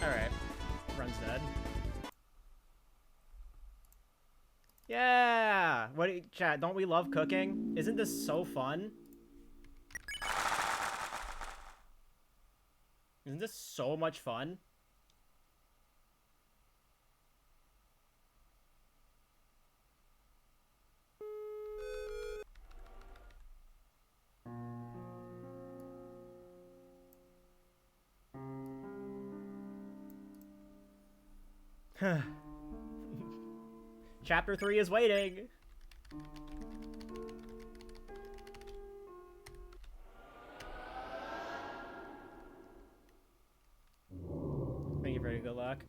Alright. Run's dead. Yeah! What do you, chat, don't we love cooking? Isn't this so fun? Isn't this so much fun? Chapter 3 is waiting! Thank you, very good luck.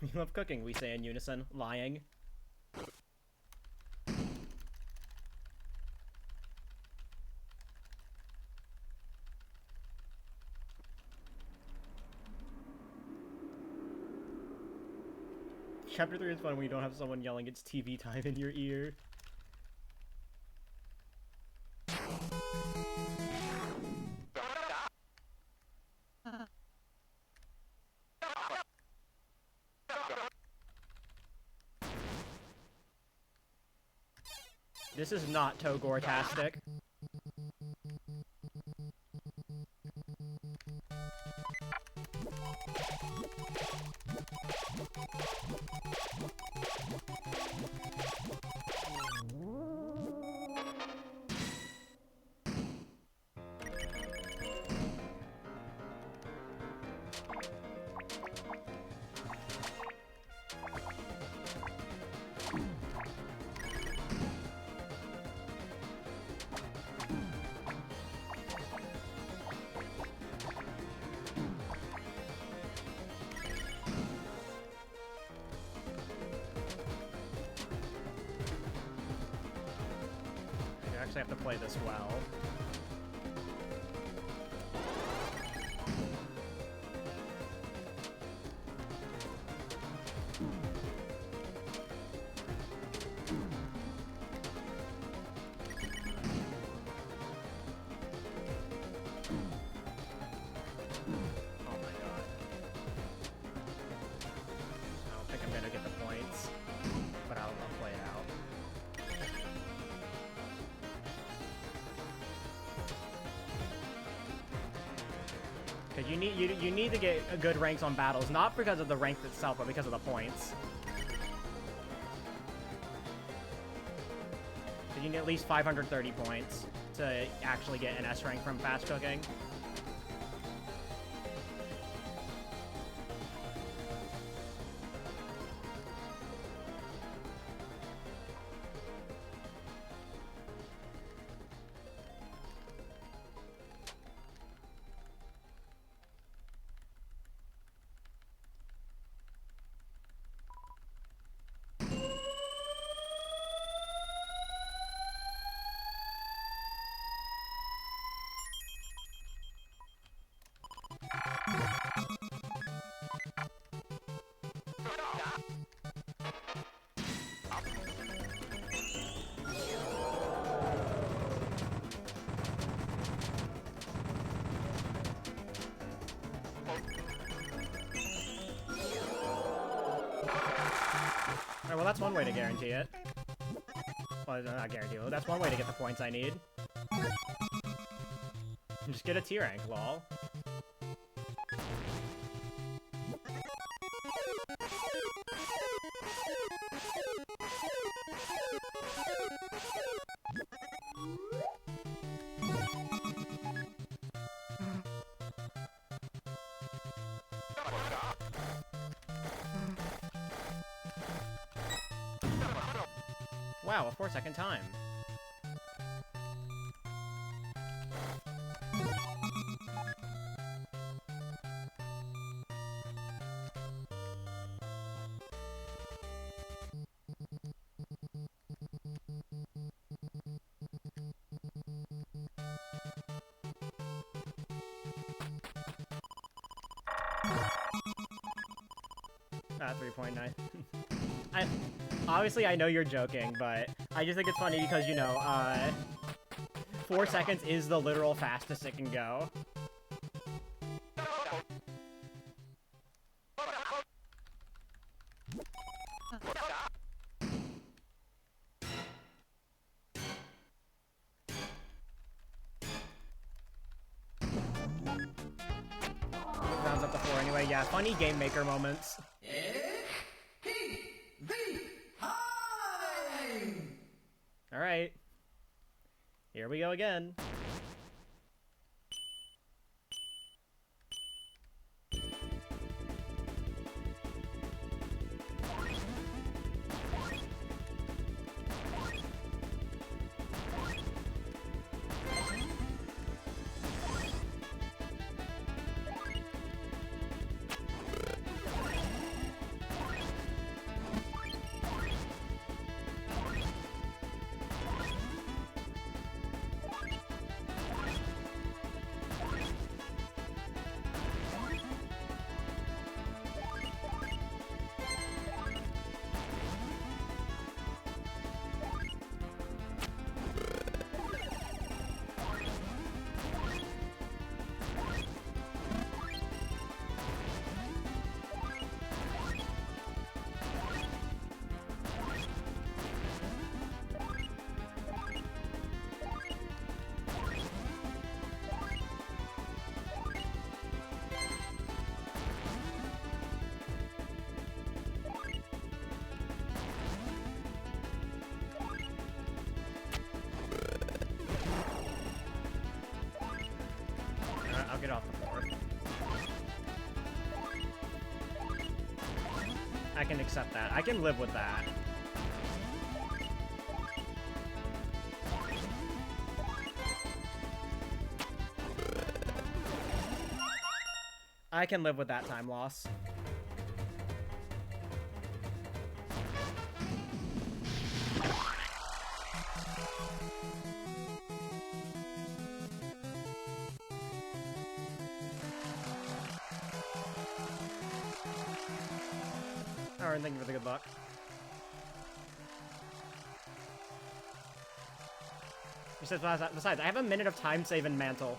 We love cooking, we say in unison, lying. Chapter 3 is fun when you don't have someone yelling it's TV time in your ear. This is not Togor-tastic. I have to play this well. Oh my god. I don't think I'm gonna get the points, but I'll play it out. Because you need to get good ranks on battles, not because of the rank itself, but because of the points. So you need at least 530 points to actually get an S rank from fast cooking. Alright, well that's one way to guarantee it. Well, not guarantee it, that's one way to get the points I need. Just get a T rank, lol. Wow, a 4-second time. 3.9. Obviously I know you're joking, but I just think it's funny because, you know, 4 seconds is the literal fastest it can go. Rounds up to 4 anyway. Yeah, funny game maker moments. Alright. Here we go again. I'll get off the floor. I can accept that. I can live with that. I can live with that time loss. Alright, thank you for the good luck. Besides, I have a minute of time save in Mantle.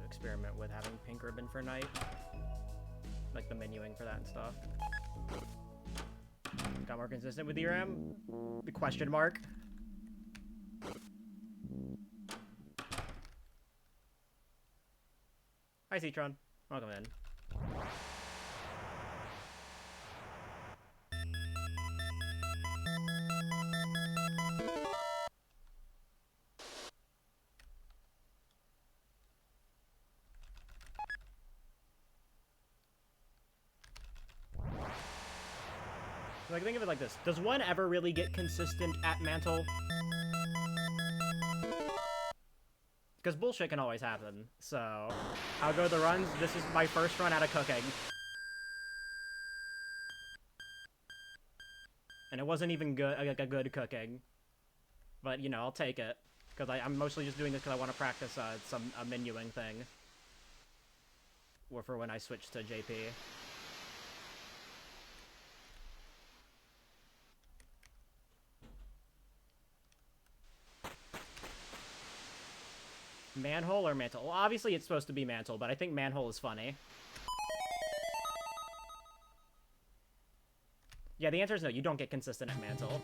Experiment with having pink ribbon for night, like the menuing for that and stuff. Got more consistent with DRAM? The question mark. Hi Citron, welcome in. Like, think of it like this. Does one ever really get consistent at Mantle? Because bullshit can always happen. So, I'll go the runs. This is my first run out of cooking. And it wasn't even good, like a good cooking. But, you know, I'll take it. Because I'm mostly just doing this because I want to practice a menuing thing. Or for when I switch to JP. Manhole or Mantle? Well, obviously it's supposed to be Mantle, but I think Manhole is funny. Yeah, the answer is no, you don't get consistent at Mantle.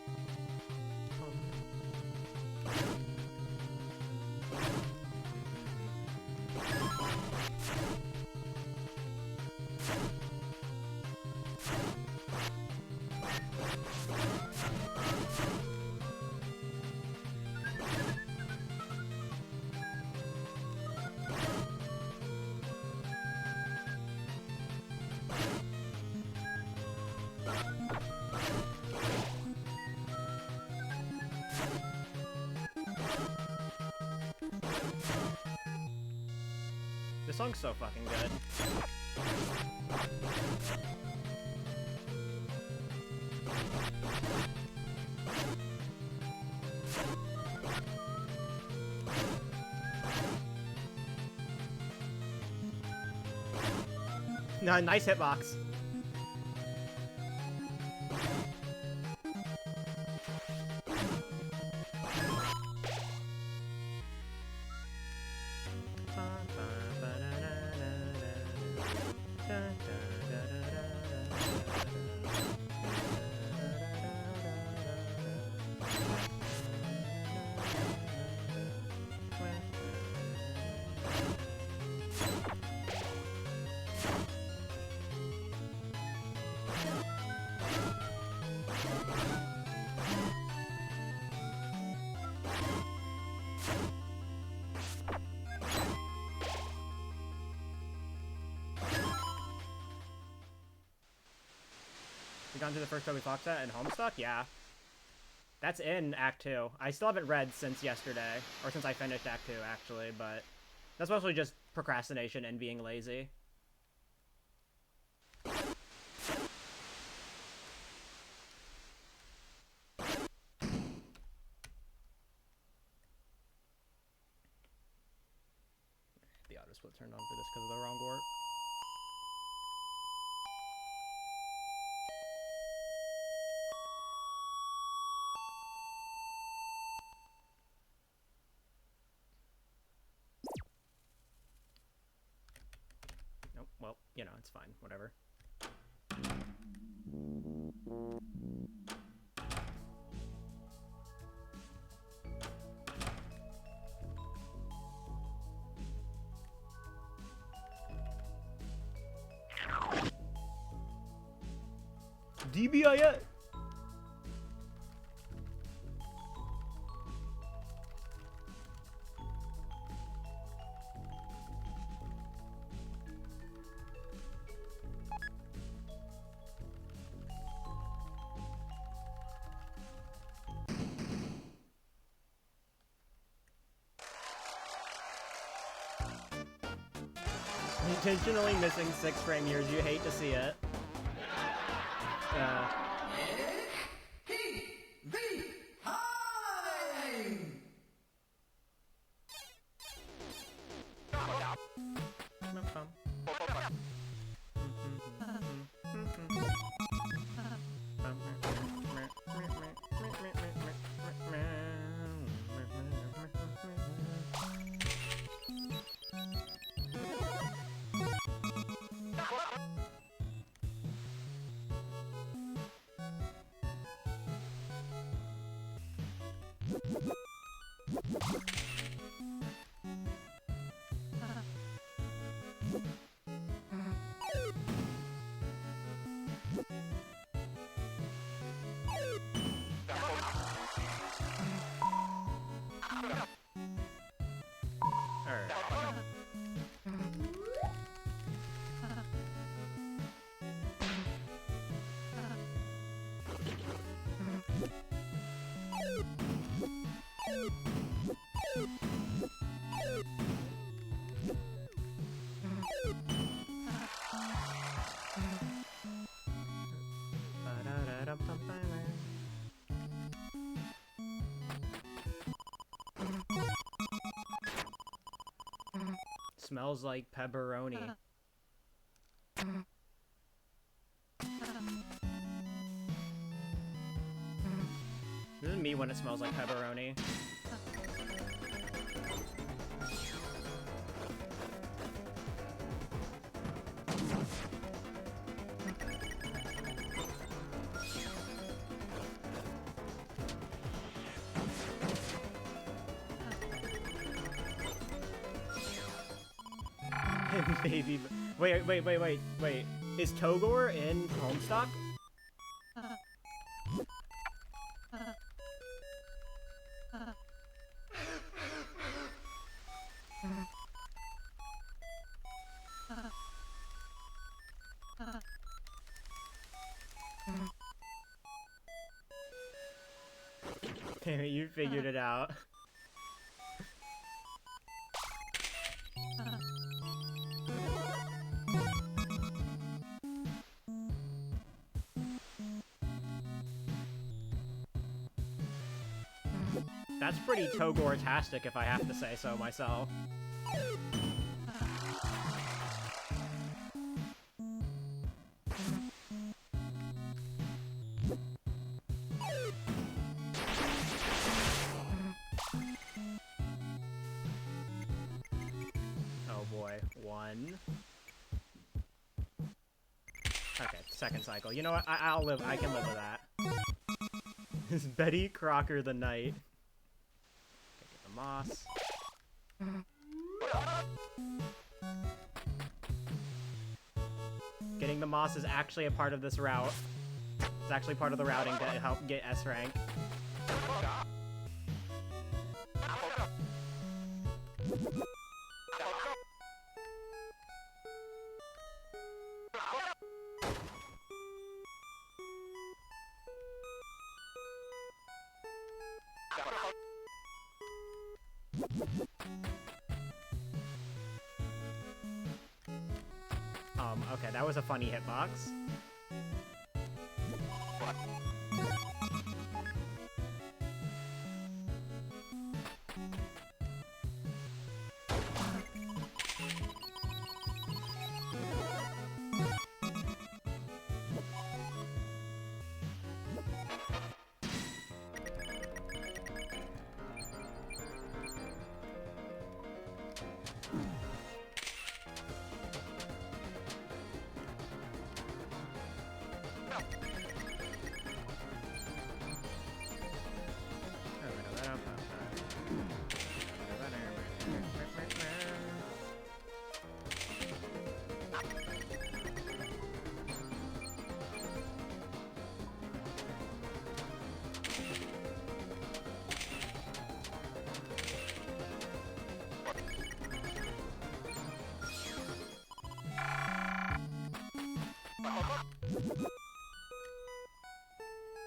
This song's so fucking good. No, nice hitbox. We gone through the first Toby Fox set and Homestuck? Yeah. That's in Act 2. I still haven't read since yesterday. Or since I finished Act 2, actually, but... That's mostly just procrastination and being lazy. The auto split turned on for this because of the wrong warp. Nope, well, you know, it's fine. Whatever. DBIS! Intentionally missing 6 frame years, you hate to see it. Yeah. Smells like pepperoni. This is me when it smells like pepperoni. Baby, wait. Is Togor in Homestuck? Damn it, you figured it out. That's pretty Togor-tastic, if I have to say so myself. Oh boy, 1. Okay, second cycle. You know what? I'll live. I can live with that. Is Betty Crocker the knight? Okay, get the moss. Getting the moss is actually a part of this route. It's actually part of the routing to help get S rank. Okay, that was a funny hitbox.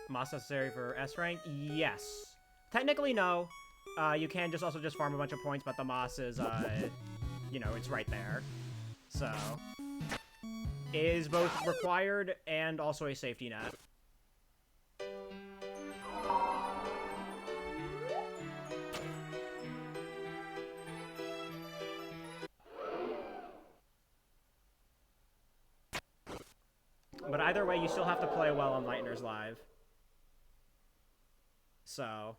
Moss necessary for S rank? Yes. Technically, no. You can also just farm a bunch of points, but the moss is, you know, it's right there. So, it is both required and also a safety net. But either way, you still have to play well on Lightner's Live. So...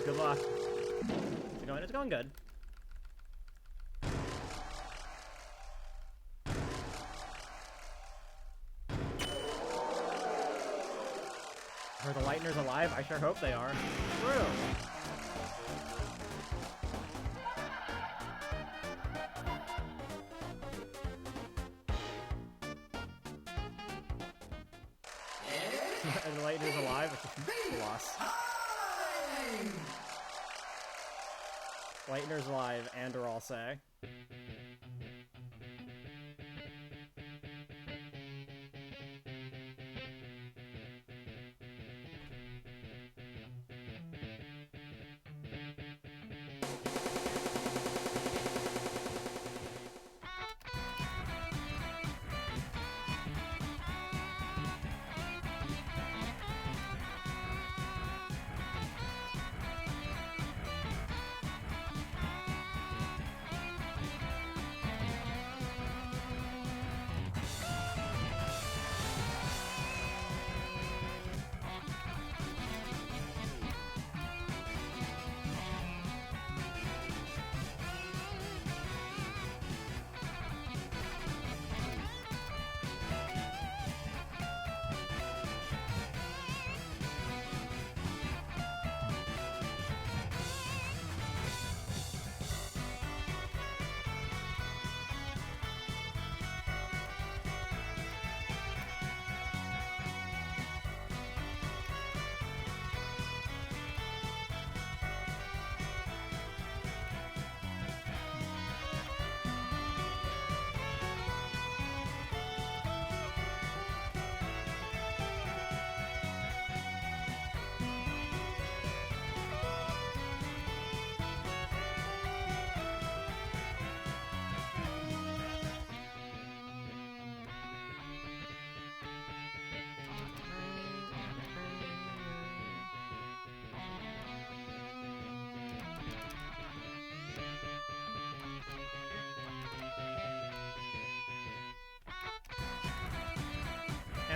Good luck. It's going. It's going good. Are the Lightners alive? I sure hope they are. True. Are the Lightners alive? It's a loss. Lightner's alive, and or I'll say.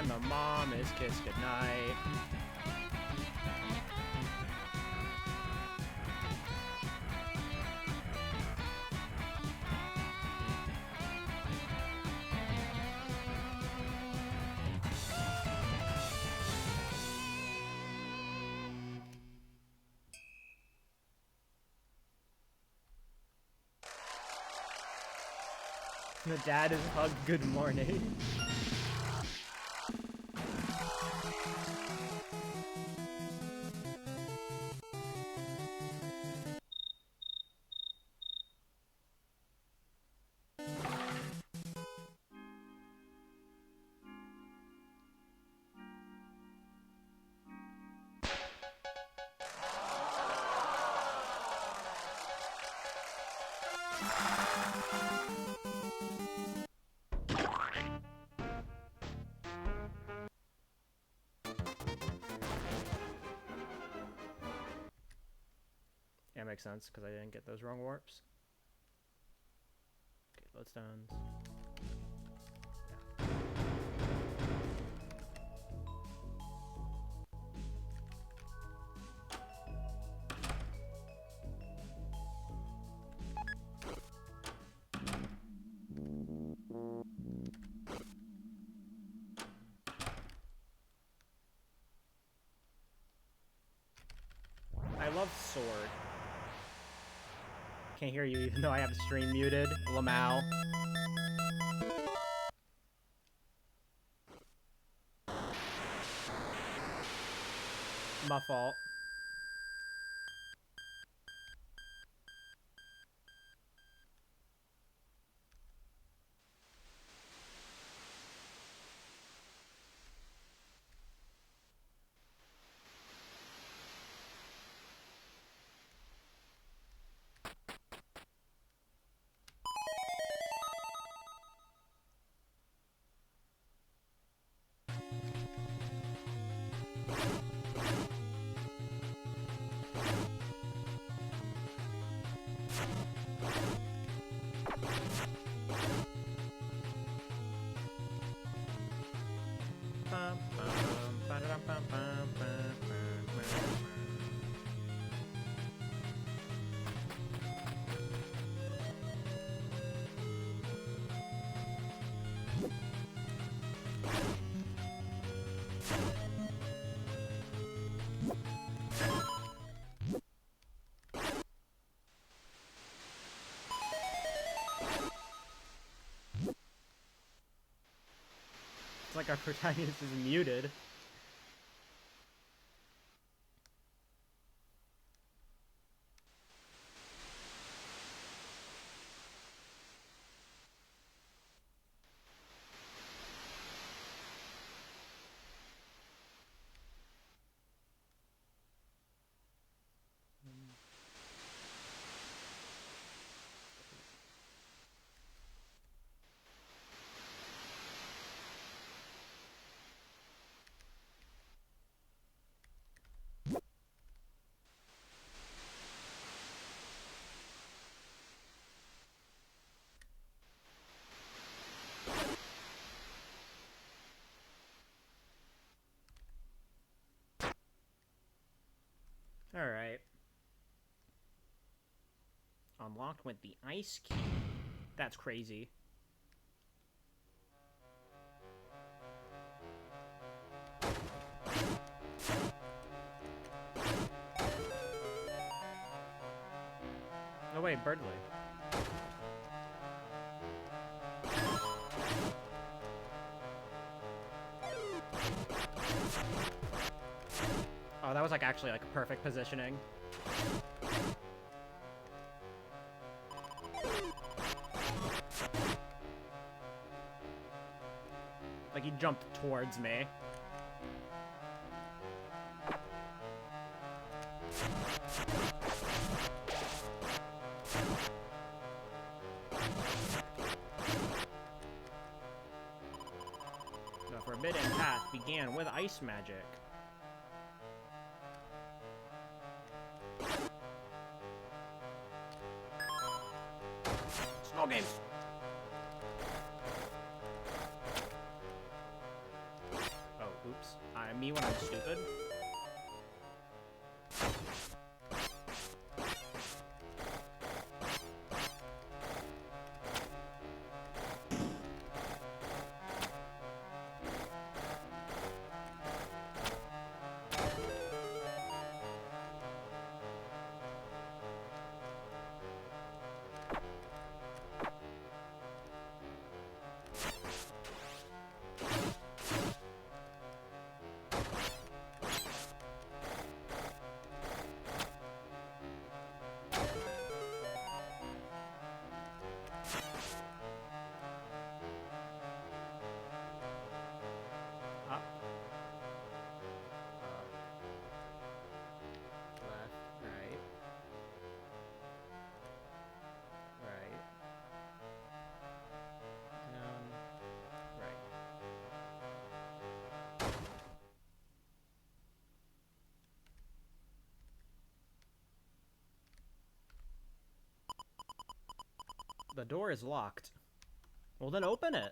the mom is kiss goodnight. The dad is hugged good morning. Yeah, makes sense, because I didn't get those wrong warps. Okay, lodestones. Yeah. I love sword. Can't hear you even though I have the stream muted. Lamau. My fault. It's like our protagonist is muted. Alright. Unlocked with the ice key. That's crazy. Oh wait, Birdly. Oh, that was like actually like perfect positioning. Like he jumped towards me. The forbidden path began with ice magic. Small games. me when I'm stupid? Up. Left, right. Right. Down. Right. The door is locked. Well, then open it.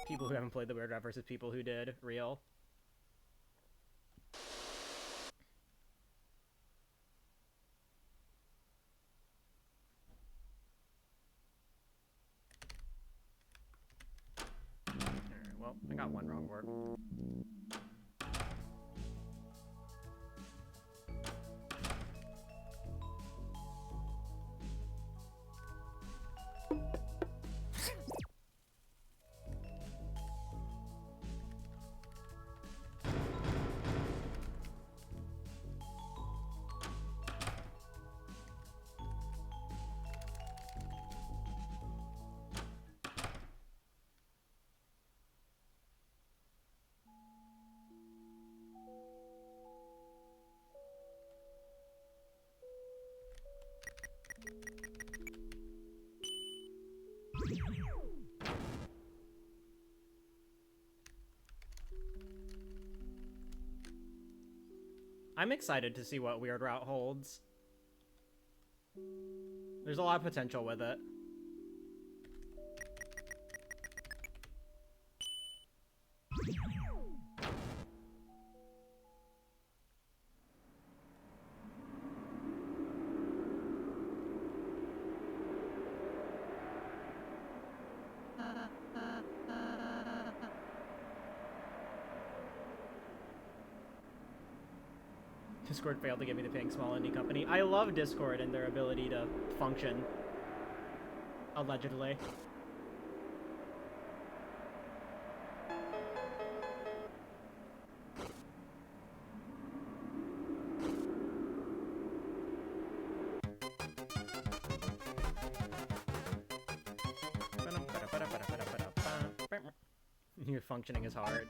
People who haven't played the Weird Rap versus people who did. Real. Alright, well, I got one wrong word. I'm excited to see what Weird Route holds. There's a lot of potential with it. Discord failed to give me the pink small indie company. I love Discord and their ability to function. Allegedly. Your functioning is hard.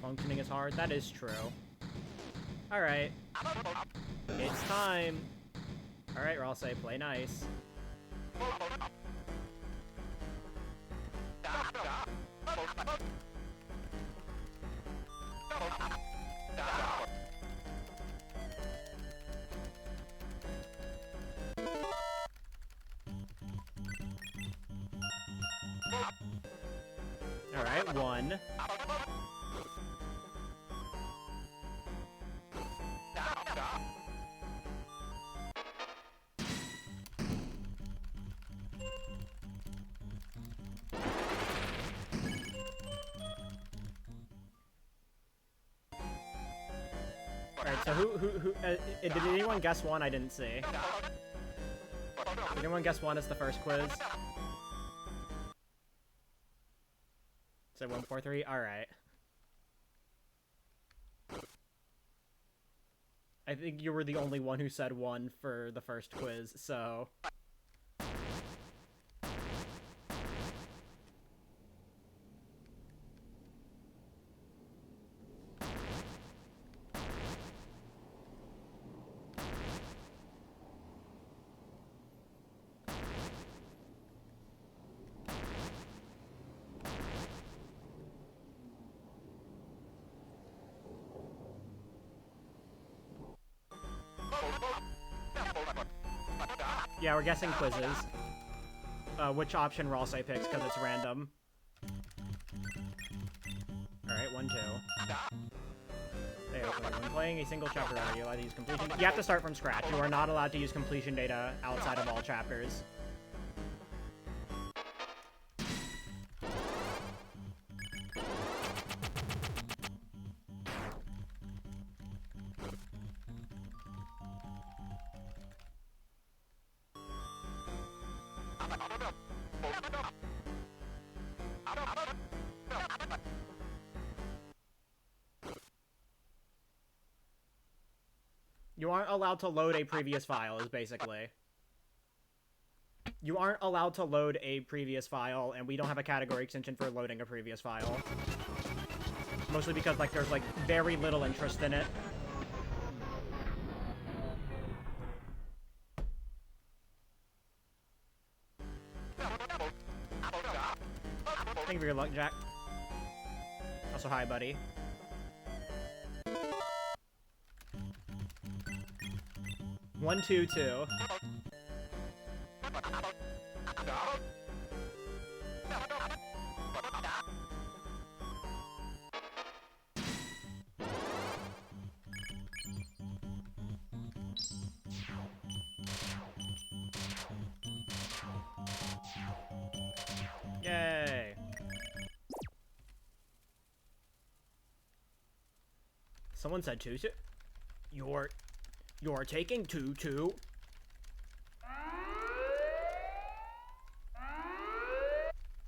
Functioning is hard. That is true. Alright. It's time. Alright, or I'll say play nice. Alright, one. Alright, so who did anyone guess one? I didn't see. Did anyone guess one as the first quiz? So 1, 4, 3. All right. I think you were the only one who said 1 for the first quiz, so... Yeah, we're guessing quizzes. Which option Ralsei picks, because it's random. Alright, 1, 2. Hey, okay. When playing a single chapter, are you allowed to use completion? You have to start from scratch. You are not allowed to use completion data outside of all chapters. You aren't allowed to load a previous file, is basically. You aren't allowed to load a previous file, and we don't have a category extension for loading a previous file. Mostly because, like, there's, like, very little interest in it. Thank you for your luck, Jack. Also, hi, buddy. One, two, two. Yay! Someone said 2, 2. You're taking 2, 2.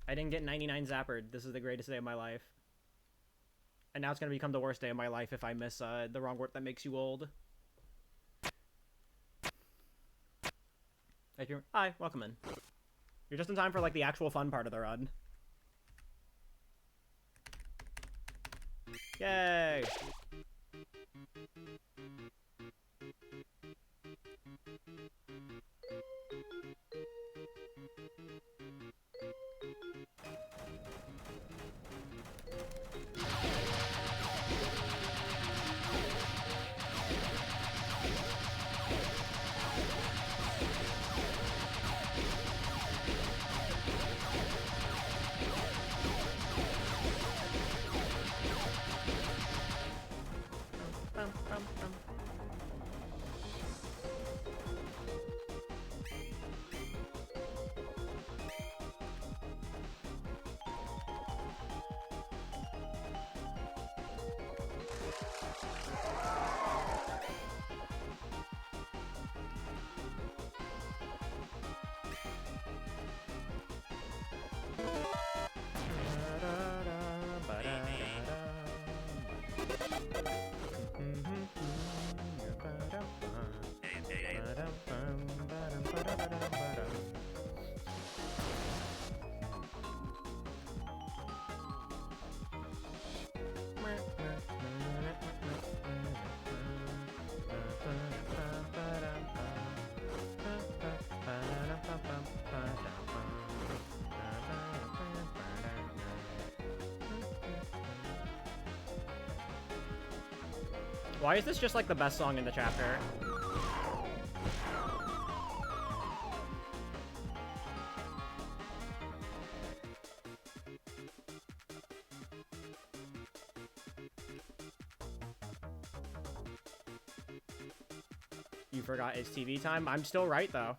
I didn't get 99 zappered. This is the greatest day of my life. And now it's gonna become the worst day of my life if I miss the wrong word that makes you old. Hi, welcome in. You're just in time for, like, the actual fun part of the run. Yay! Why is this just, like, the best song in the chapter? You forgot it's TV time? I'm still right, though.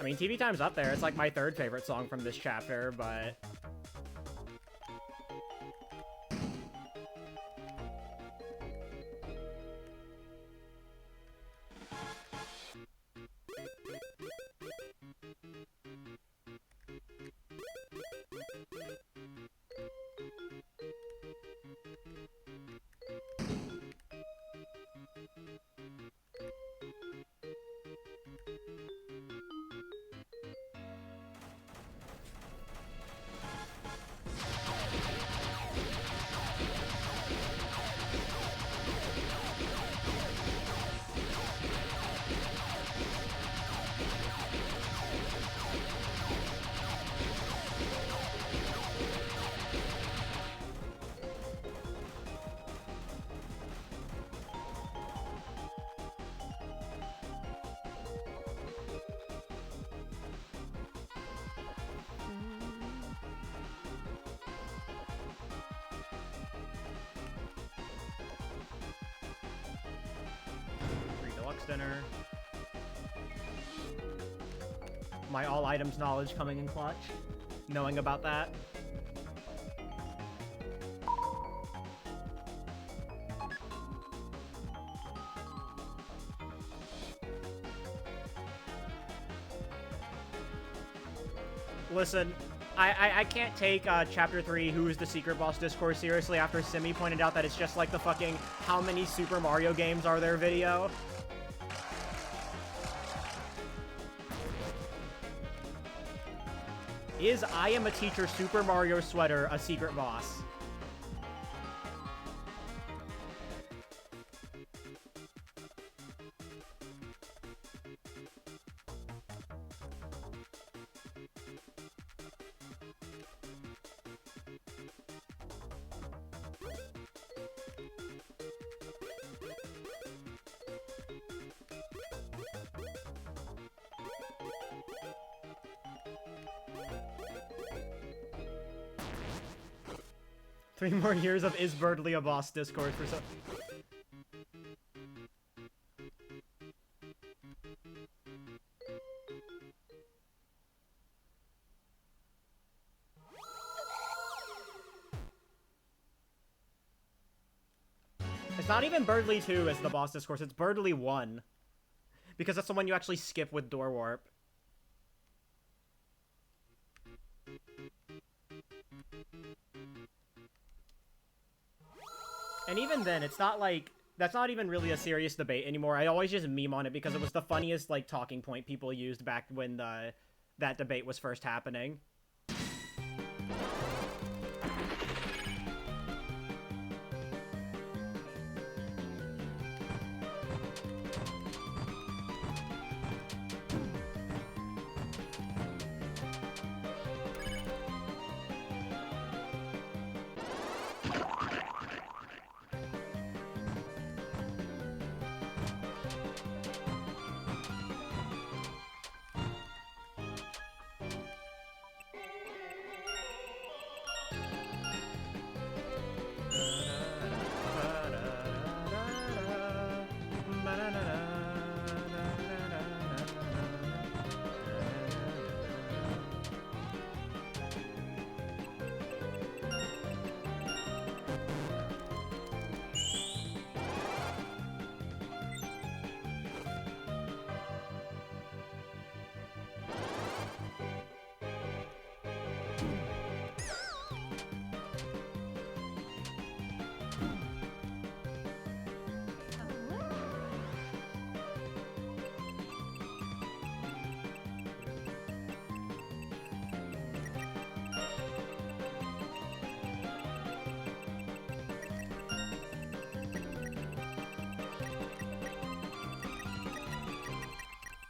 I mean, TV time's up there. It's, like, my 3rd favorite song from this chapter, but... spinner. My all items knowledge coming in clutch. Knowing about that. Listen, I can't take Chapter 3, Who is the Secret Boss discourse seriously after Simi pointed out that it's just like the fucking how many Super Mario games are there video. Is I Am a Teacher Super Mario Sweater a secret boss? Three more years of Is Birdly a Boss discourse for some... It's not even Birdly 2 as the boss discourse, it's Birdly 1. Because that's the one you actually skip with Door Warp. And even then, it's not like... That's not even really a serious debate anymore. I always just meme on it because it was the funniest, like, talking point people used back when that debate was first happening.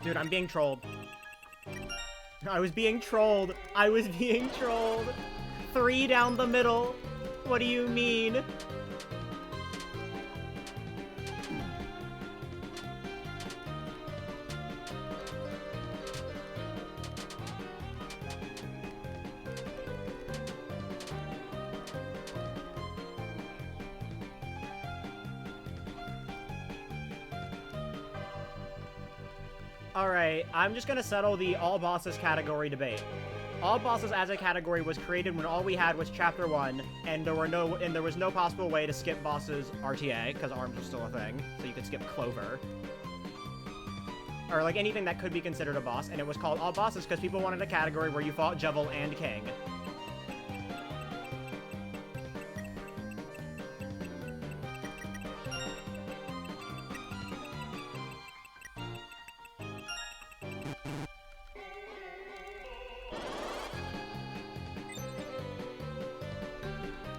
Dude, I'm being trolled. I was being trolled. I was being trolled. 3 down the middle. What do you mean? Alright, I'm just gonna settle the all bosses category debate. All bosses as a category was created when all we had was Chapter 1, and there was no possible way to skip bosses RTA, because ARMS was still a thing, so you could skip Clover. Or like anything that could be considered a boss, and it was called all bosses because people wanted a category where you fought Jevil and King.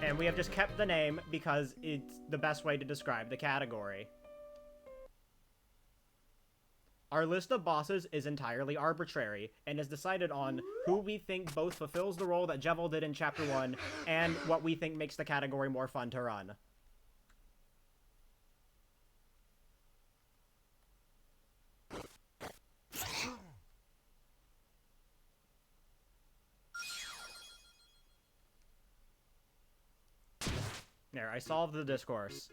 And we have just kept the name because it's the best way to describe the category. Our list of bosses is entirely arbitrary, and is decided on who we think both fulfills the role that Jevil did in Chapter 1, and what we think makes the category more fun to run. There, I solved the discourse.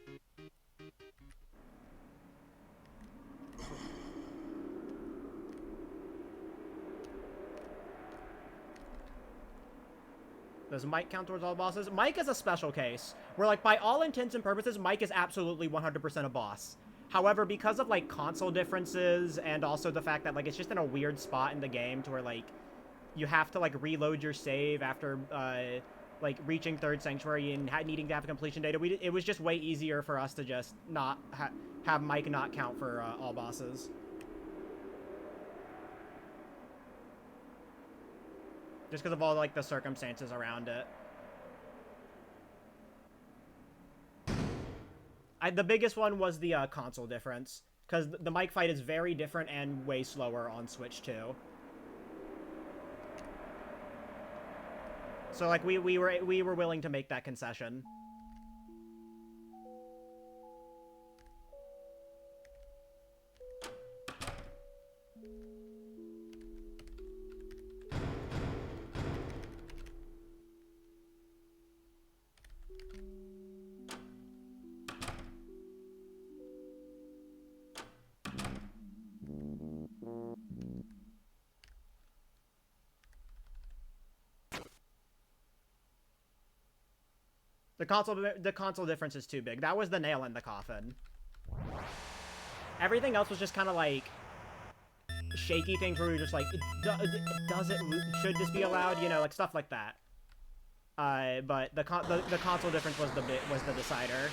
Does Mike count towards all bosses? Mike is a special case, where, like, by all intents and purposes, Mike is absolutely 100% a boss. However, because of, like, console differences, and also the fact that, like, it's just in a weird spot in the game to where, like, you have to, like, reload your save after, like, reaching Third Sanctuary and needing to have completion data, it was just way easier for us to just not have Mike not count for all bosses. Just because of all, like, the circumstances around it. The biggest one was the console difference, because the Mike fight is very different and way slower on Switch too. So, like, we were willing to make that concession. The console difference is too big. That was the nail in the coffin. Everything else was just kind of like shaky things where we were just like, does it, should this be allowed? You know, like stuff like that. But the console difference was the decider.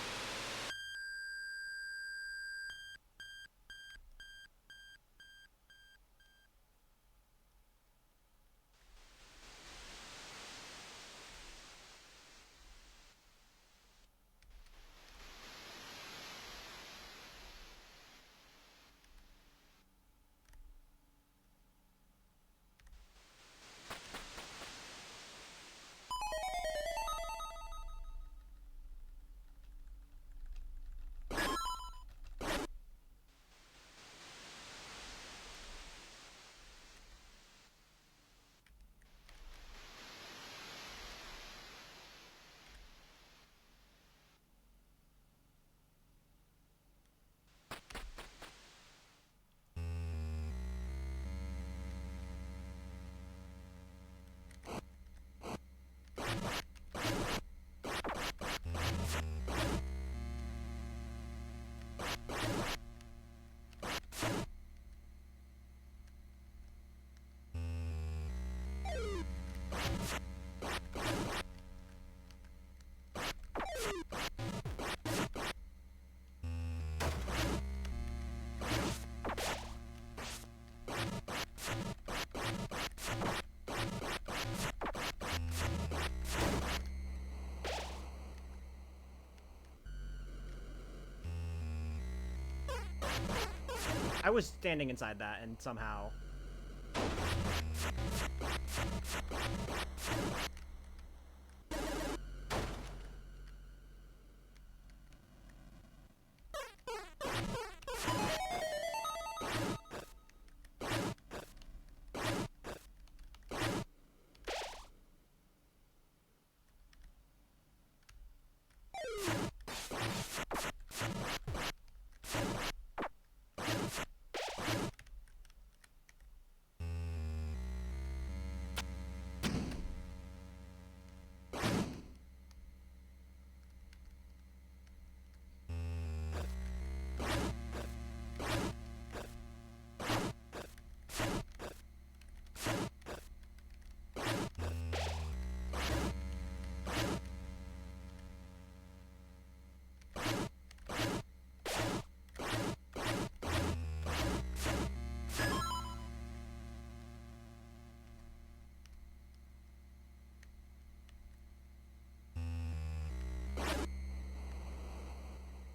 I was standing inside that, and somehow...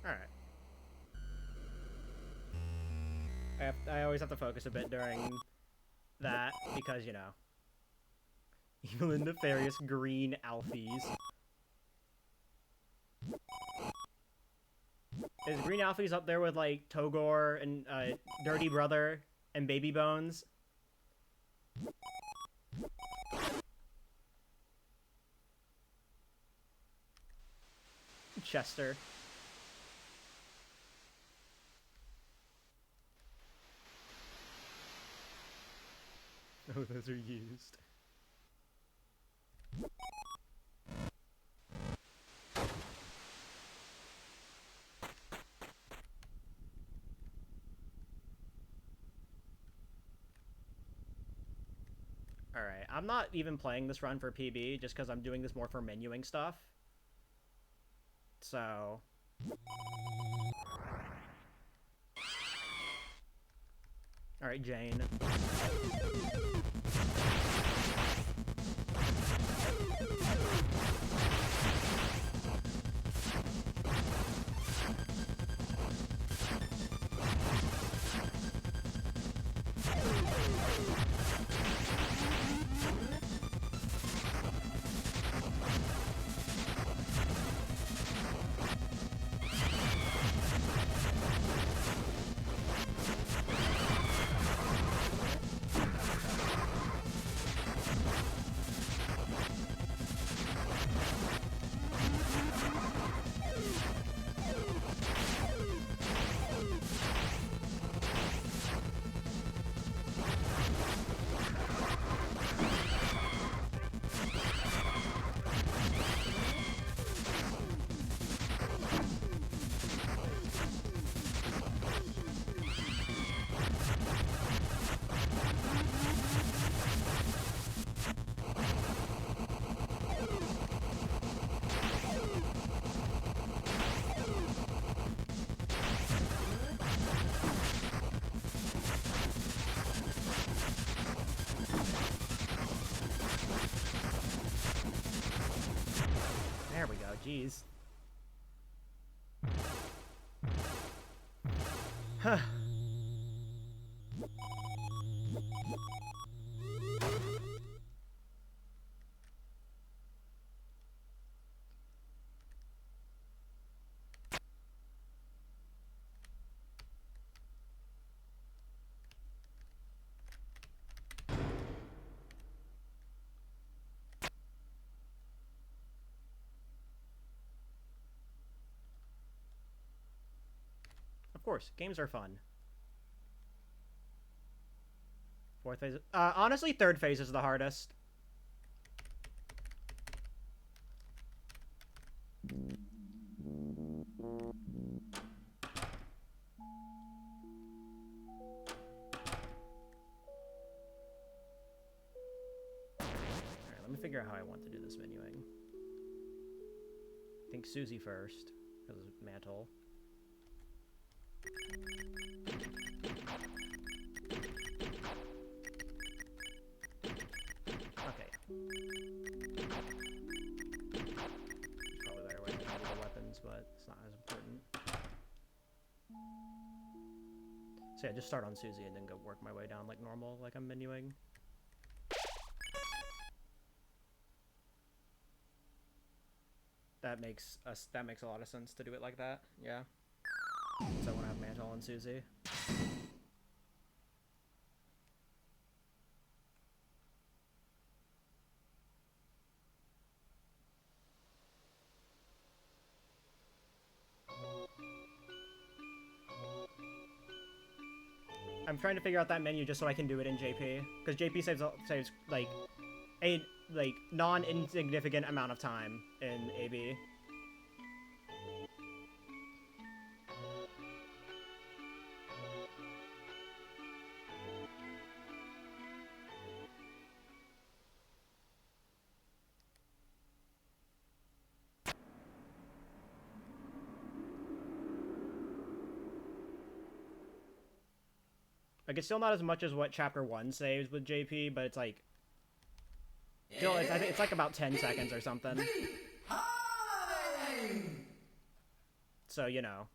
Alright. I always have to focus a bit during that, because, you know. Evil and nefarious green Alfies. Is Green Alfies up there with, like, Togor and Dirty Brother and Baby Bones? Chester. Oh, those are used. Alright, I'm not even playing this run for PB, just because I'm doing this more for menuing stuff. So... Alright, Jane. There we go, jeez. Huh. Of course, games are fun. Fourth phase. Honestly, third phase is the hardest. Alright, let me figure out how I want to do this menuing. I think Susie first, because of Mantle. Okay. Probably a better way to handle the weapons, but it's not as important. So yeah, just start on Susie and then go work my way down like normal, like I'm menuing. That makes a lot of sense to do it like that, yeah. So I want to have Mantle and Susie. I'm trying to figure out that menu just so I can do it in JP, because JP saves like a non-insignificant amount of time in AB. Like, it's still not as much as what Chapter 1 saves with JP, but it's like... Still, I think it's like about 10 seconds or something. So, you know.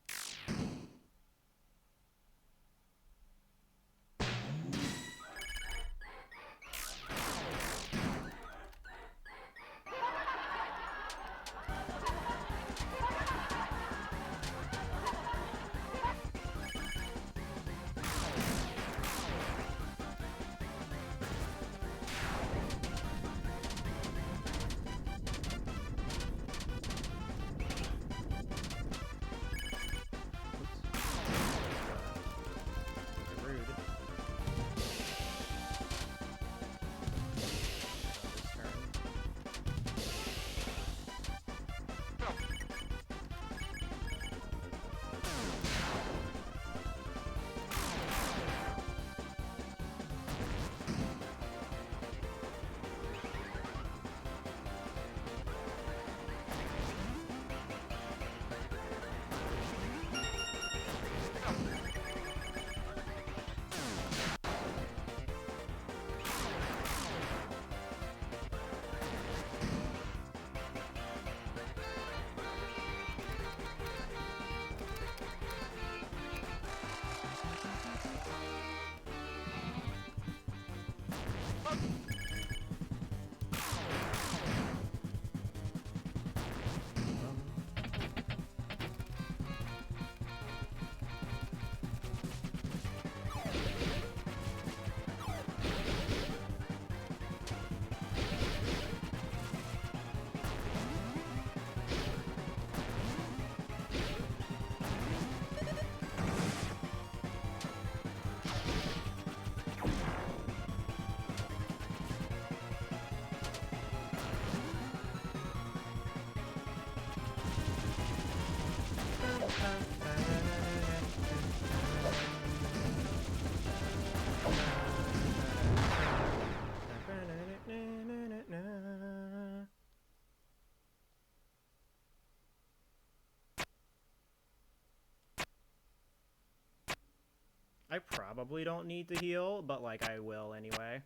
I probably don't need to heal, but, like, I will anyway.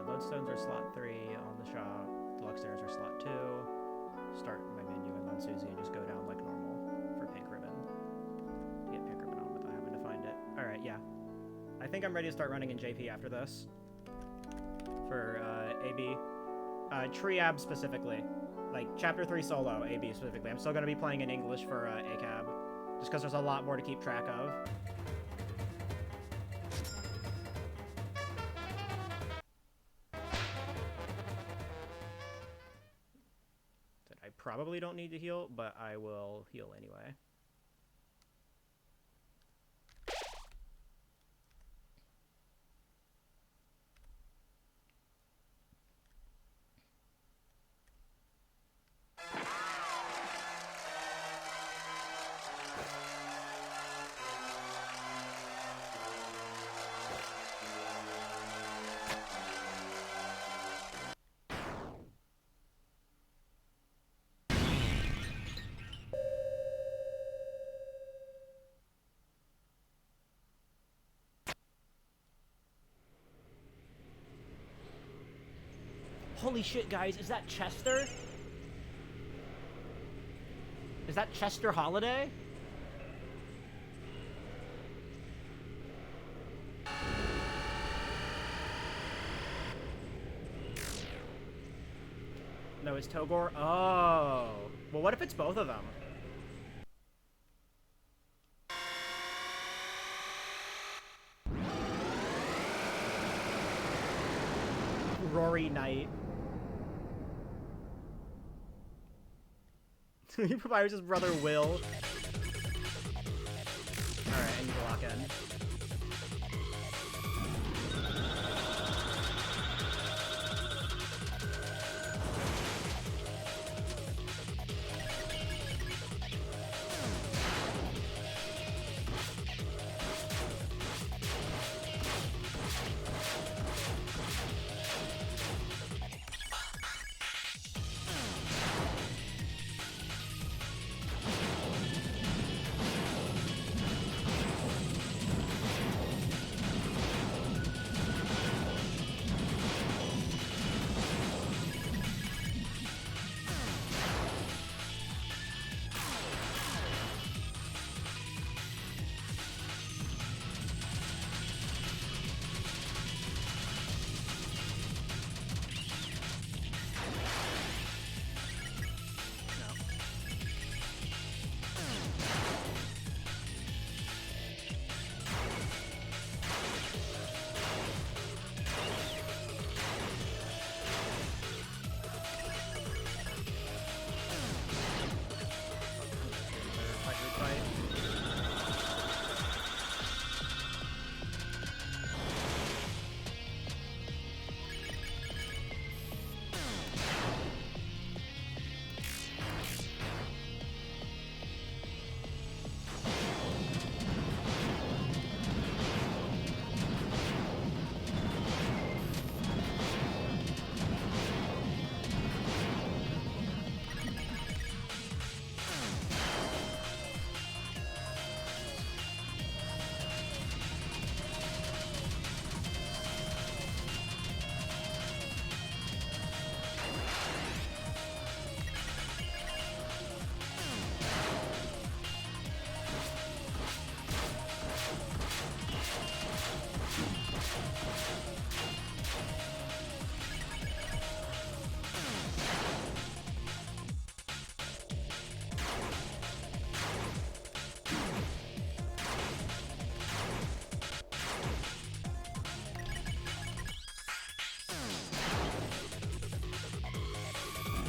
Lodestones are slot 3 on the shop. Deluxe stairs are slot 2. Start my menu in Monsuzi and just go down like normal for Pink Ribbon. To get Pink Ribbon on without having to find it. Alright, yeah. I think I'm ready to start running in JP after this. For AB. chreeab specifically. Like, Chapter 3 solo, AB specifically. I'm still going to be playing in English for ACAB. Just because there's a lot more to keep track of. Probably don't need to heal, but I will heal anyway. Holy shit, guys, is that Chester? Is that Chester Holiday? No, it's Togor? Oh. Well, what if it's both of them? Rory Knight. He provides his brother Will. Alright, I need to lock in.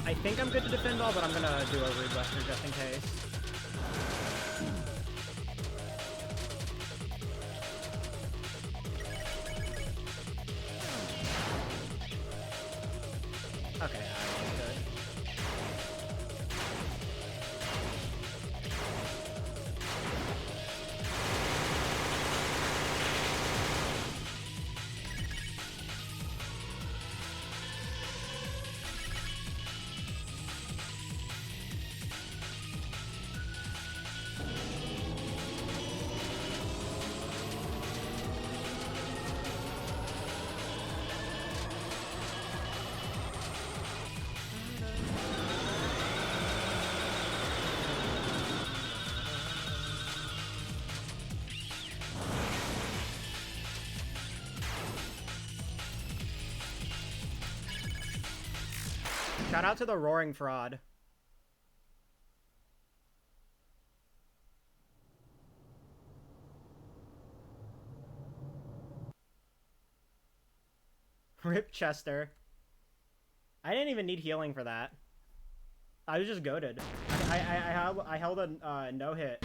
I think I'm good to defend all, but I'm gonna do a Rude Buster just in case. Okay, I was good. Shout out to the Roaring Fraud. Rip Chester. I didn't even need healing for that. I was just goated. I held a no-hit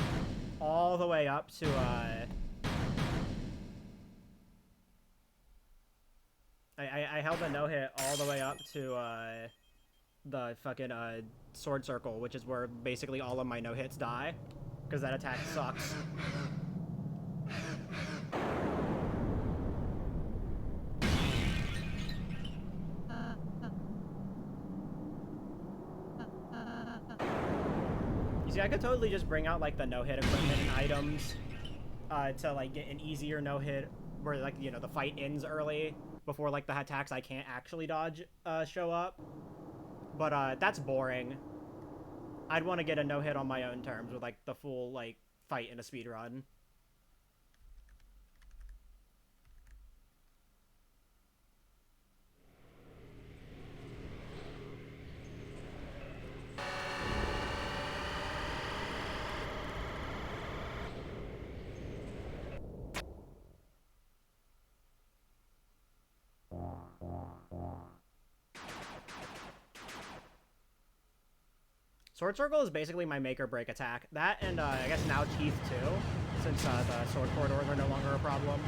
all the way up to I held a no-hit all the way up to the fucking sword circle, which is where basically all of my no-hits die, because that attack sucks. You see, I could totally just bring out like the no-hit equipment and items to like get an easier no-hit where like, you know, the fight ends early before like the attacks I can't actually dodge show up. But that's boring. I'd want to get a no-hit on my own terms with like the full like fight in a speed run. Sword Circle is basically my make or break attack. That and I guess now Teeth too, since the sword corridors are no longer a problem.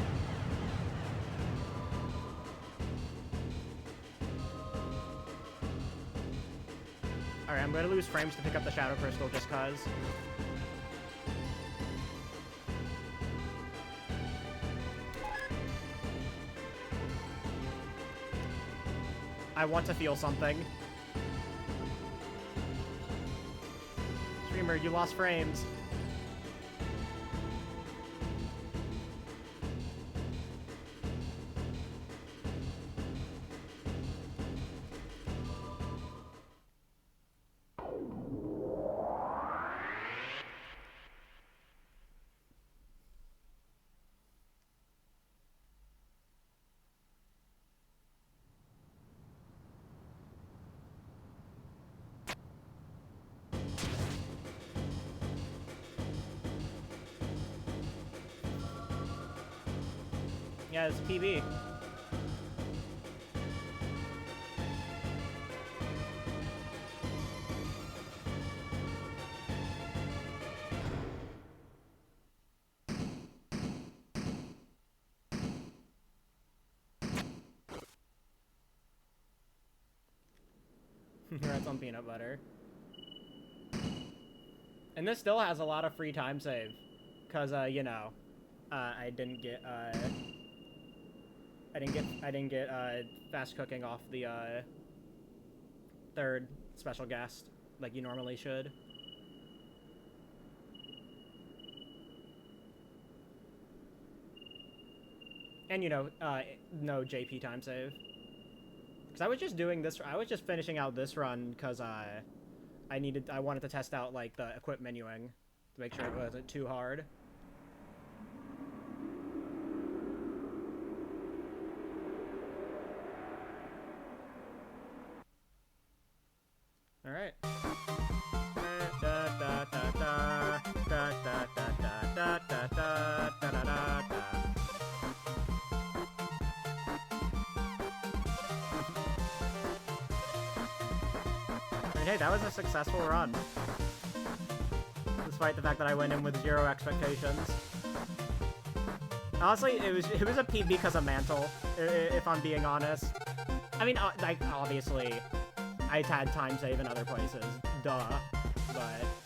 Alright, I'm gonna lose frames to pick up the Shadow Crystal just cause. I want to feel something. Streamer, you lost frames. Yeah, it's PB. Rats on peanut butter. And this still has a lot of free time save. Cause you know, I didn't get fast cooking off the third special guest like you normally should. And you know, no JP time save. Because I was just doing this, I was just finishing out this run because I wanted to test out like the equip menuing to make sure it wasn't too hard. All right. mean, hey, that was a successful run. Despite the fact that I went in with 0 expectations. Honestly, it was a PB because of Mantle, if I'm being honest. I mean, like, obviously, I've had time save in other places, duh, but...